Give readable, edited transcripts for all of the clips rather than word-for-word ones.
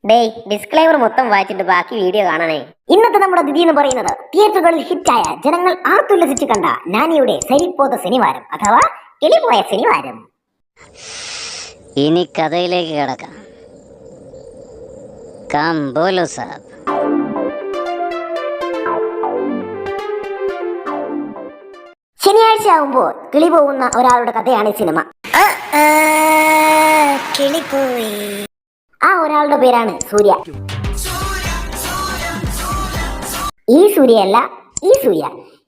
ഡേയ് disclaimer മൊത്തം വായിച്ചിട്ട് ബാക്കി വീഡിയോ കാണണേ. ഇന്നത്തെ നമ്മുടെ അതിഥി എന്ന് പറയുന്നത് തിയേറ്ററുകളിൽ ഹിറ്റായ ജനങ്ങൾ ആർത്തുല്ലസിച്ച് കണ്ട നാനിയുടെ സരിപ്പോത ശനിവാരം അഥവാ കിളിപോയ ശനിവാരം. ഇനി കഥയിലേക്ക് കിടക്കാം. കം ബോലോ സാബ്. ശനിയാഴ്ച ആകുമ്പോൾ കിളി പോകുന്ന ഒരാളുടെ കഥയാണ് ഈ സിനിമ. കിളിപ്പോയി. ആ ഒരാളുടെ പേരാണ് സൂര്യ. ഈ സൂര്യയല്ല, ഈ സൂര്യ.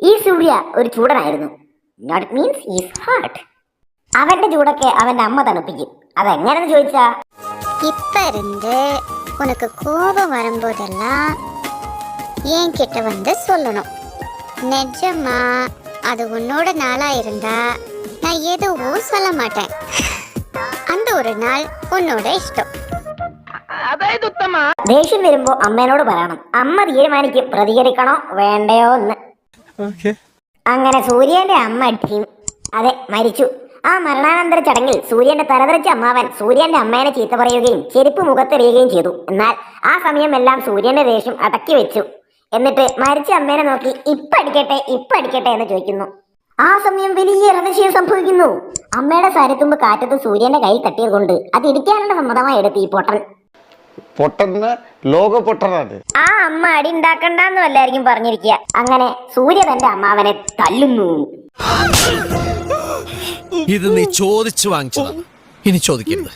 ഈ സൂര്യ ഒരു ചൂടനായിരുന്നു. Note means is heart. അവന്റെ ചൂടൊക്കെ അവന്റെ അമ്മ തണുപ്പിക്കും. അതെങ്ങനെന്ന് ചോദിച്ചാ, இப்ப இருந்து உனக்கு கோபம் வரும்போதெல்லாம் என்கிட்ட வந்து சொல்லணும். நிஜமா அது உன்னோட நாளா இருந்தா நான் எதுவும் சொல்ல மாட்டேன். அந்த ஒரு நாள் உன்னோட ഇഷ്ടം. ദേഷ്യം വരുമ്പോ അമ്മേനോട് പറയണം. അമ്മ തീരുമാനിക്കും പ്രതികരിക്കണോ വേണ്ടയോ എന്ന്. അങ്ങനെ സൂര്യന്റെ അമ്മ ടീം അതെ മരിച്ചു. ആ മരണാനന്തര ചടങ്ങിൽ സൂര്യന്റെ തലതെറിച്ച അമ്മാവൻ സൂര്യന്റെ അമ്മേനെ ചീത്ത പറയുകയും ചെരുപ്പ് മുഖത്തെറിയുകയും ചെയ്തു. എന്നാൽ ആ സമയമെല്ലാം സൂര്യന്റെ ദേഷ്യം അടക്കി വെച്ചു. എന്നിട്ട് മരിച്ച അമ്മേനെ നോക്കി ഇപ്പൊ അടിക്കട്ടെ എന്ന് ചോദിക്കുന്നു. ആ സമയം വലിയ രഹസ്യം സംഭവിക്കുന്നു. അമ്മയുടെ സാരത്തുമ്പ് കാറ്റത്ത് സൂര്യന്റെ കൈ തട്ടിയത് കൊണ്ട് അത് ഇടിക്കാനുള്ള സമ്മതമായി എടുത്ത് ഈ പൊട്ടന്ന് ലോക പൊട്ടനാണ്. ആ അമ്മ അടി ഉണ്ടാക്കണ്ടെന്ന് വല്ലായിരിക്കും പറഞ്ഞിരിക്കുക. അങ്ങനെ സൂര്യ തന്റെ അമ്മാവനെ തല്ലുന്നു. ഇത് നീ ചോദിച്ചു വാങ്ങിച്ചതാണ്, ഇനി ചോദിക്കരുത്,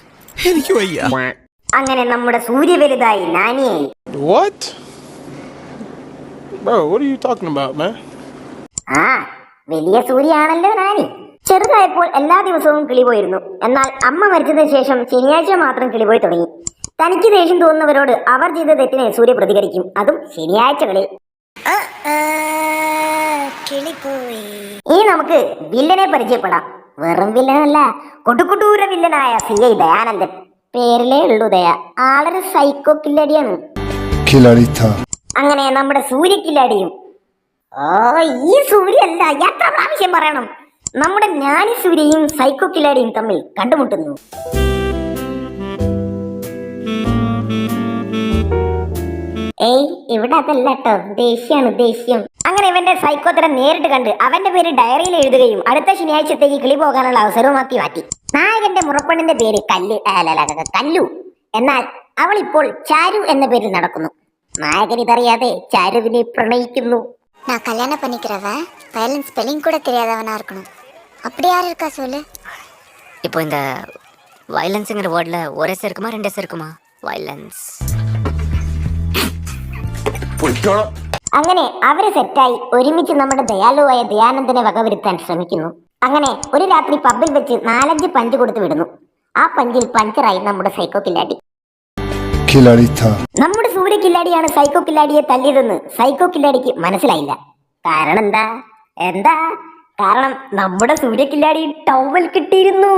എനിക്ക് വയ്യ. അങ്ങനെ നമ്മുടെ സൂര്യ വലുതായി നാനിയായി. What? Bro, what are you talking about, man? ആ വലിയ സൂര്യയാണല്ലോ നാനി. ചെറുതായപ്പോൾ എല്ലാ ദിവസവും കിളി പോയിരുന്നു. എന്നാൽ അമ്മ മരിച്ചതിന് ശേഷം ശനിയാഴ്ച മാത്രം കിളി പോയി തുടങ്ങി. തനിക്ക് ദേഷ്യം തോന്നുന്നവരോട് അവർ ചെയ്ത തെറ്റിനെ സൂര്യ പ്രതികരിക്കും, അതും ശനിയാഴ്ചകളിൽ. ഇനി നമുക്ക് വില്ലനെ പരിചയപ്പെടാം. വെറും വില്ലനല്ല, കൊടുക്കുട്ടൂര വില്ലനായ CI ദയാനന്ദൻ. പേരിലേ ഉള്ളൂ ദയ. ആളൊരു സൈക്കോ കില്ലടിയാണ്. അങ്ങനെ നമ്മുടെ സൂര്യ കില്ലാടിയും. ഓ ഈ സൂര്യ അല്ല, എത്ര പ്രാവശ്യം പറയണം, നമ്മുടെ ജ്ഞാനി സൂര്യയും സൈക്കോ കില്ലാടിയും തമ്മിൽ കണ്ടുമുട്ടുന്നു. ഏയ് ഇവിടെ അതല്ല കേട്ടോ, ദേഷ്യാണ് ദേഷ്യം. അങ്ങനെ ഇവന്റെ സൈക്കോത്തരം നേരിട്ട് കണ്ട് അവന്റെ പേര് ഡയറിയിൽ എഴുതുകയും അടുത്ത ശനിയാഴ്ചത്തേക്ക് കിളി പോകാനുള്ള അവസരവുമാക്കി മാറ്റി. നായകന്റെ മുറപ്പെണ്ണിന്റെ പേര് കല്ലു. എന്നാൽ അവൾ ഇപ്പോൾ ചാരു എന്ന പേരിൽ നടക്കുന്നു. നായകൻ ഇതറിയാതെ ചാരുവിനെ പ്രണയിക്കുന്നു. நான் கல்யாணம் பண்ணிக்கிறவன் வயலன்ஸ் ஸ்பெல்லிங் கூட தெரியாதவனா இருக்கணும். அப்படி யார் இருக்கா சொல்லு. இப்போ இந்த வயலன்ஸுங்கிற வேர்டில் ஒரே இருக்குமா ரெண்டே இருக்குமா? വയലൻസ്. അങ്ങനെ അവര് സെറ്റായി ഒരുമിച്ച് നമ്മുടെ ദയാലുവായ ദയാനന്ദനെ വകവരുത്താൻ ശ്രമിക്കുന്നു. അങ്ങനെ ഒരു രാത്രി പബ്ബിൽ വെച്ച് 4-5 പഞ്ച് കൊടുത്തു വിടുന്നു. ആ പഞ്ചിൽ പഞ്ചറായി നമ്മുടെ സൈക്കോ കില്ലാടി. നമ്മുടെ സൂര്യ കില്ലാടിയാണ് സൈക്കോ കില്ലാടിയെ തല്ലിയതെന്ന് സൈക്കോ കില്ലാടിക്ക് മനസ്സിലായില്ല. കാരണം എന്താ കാരണം നമ്മുടെ സൂര്യ കില്ലാടി ടവൽ കിട്ടിയിരുന്നു.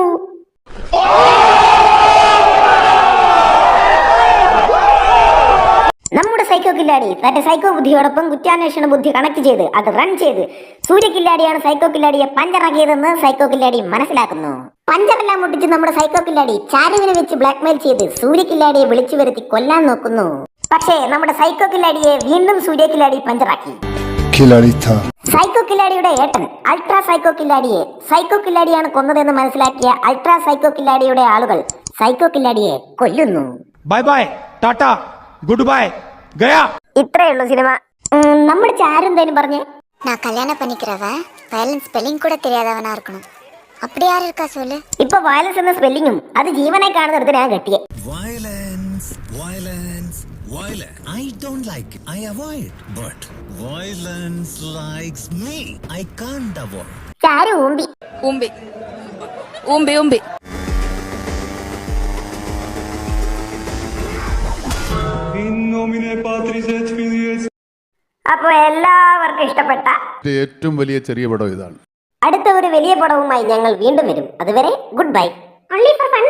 നമ്മുടെ സൈക്കോ കില്ലാടി തന്റെ സൈക്കോ ബുദ്ധിയോടൊപ്പം കുറ്റാന്വേഷണ ബുദ്ധി കണക്ട് ചെയ്ത് അത് റൺ ചെയ്ത് സൂര്യ കില്ലാടിയാണ് സൈക്കോ കില്ലാടിയെ പഞ്ചറാക്കിയതെന്ന് സൈക്കോ കില്ലാടി മനസ്സിലാക്കുന്നു. പഞ്ചറെല്ലാം മുട്ടിച്ച് നമ്മുടെ സൈക്കോ കില്ലാടി ചാരുവിനെ വെച്ച് ബ്ലാക്ക്മെയിൽ ചെയ്ത് സൂര്യ കില്ലാടിയെ വിളിച്ചു വരുത്തി കൊല്ലാൻ നോക്കുന്നു. പക്ഷേ നമ്മുടെ സൈക്കോ കില്ലാടിയെ വീണ്ടും സൂര്യ കില്ലാടി പഞ്ചറാക്കി. സൈക്കോ കില്ലാടിയുടെ ഏട്ടൻ അൾട്രാ സൈക്കോ കില്ലാടിയെ സൈക്കോ കില്ലാടിയാണ് കൊന്നതെന്ന് മനസ്സിലാക്കിയ അൾട്രാ സൈക്കോ കില്ലാടിയുടെ ആളുകൾ സൈക്കോ കില്ലാടിയെ കൊല്ലുന്നു. Bye bye, Tata, goodbye, gaya. ഇത്രയുള്ളൂ സിനിമ. നമ്മുടെ ചാരു എന്തേലും പറഞ്ഞേ. நான் கல்யாணம் பண்ணிக்கிறவன் வயலன்ஸ் ஸ்பெல்லிங் கூட தெரியாதவனா இருக்கணும். அப்படி யார் இருக்கா சொல்லு. ഇപ്പൊ വയലൻസ് എന്ന സ്പെല്ലിങ്ങും അത് ജീവനായി കാണുന്നിടത്ത് ഞാൻ കെട്ടിയെ. I don't like it, I avoid, but violence likes me, I can't avoid. ചാരു ഊമ്പി. അപ്പൊ എല്ലാവർക്കും ഇഷ്ടപ്പെട്ട ഏറ്റവും വലിയ ചെറിയ പടം ഇതാണ്. അടുത്ത ഒരു വലിയ പടവുമായി ഞങ്ങൾ വീണ്ടും വരും. അതുവരെ good bye. Only for fun.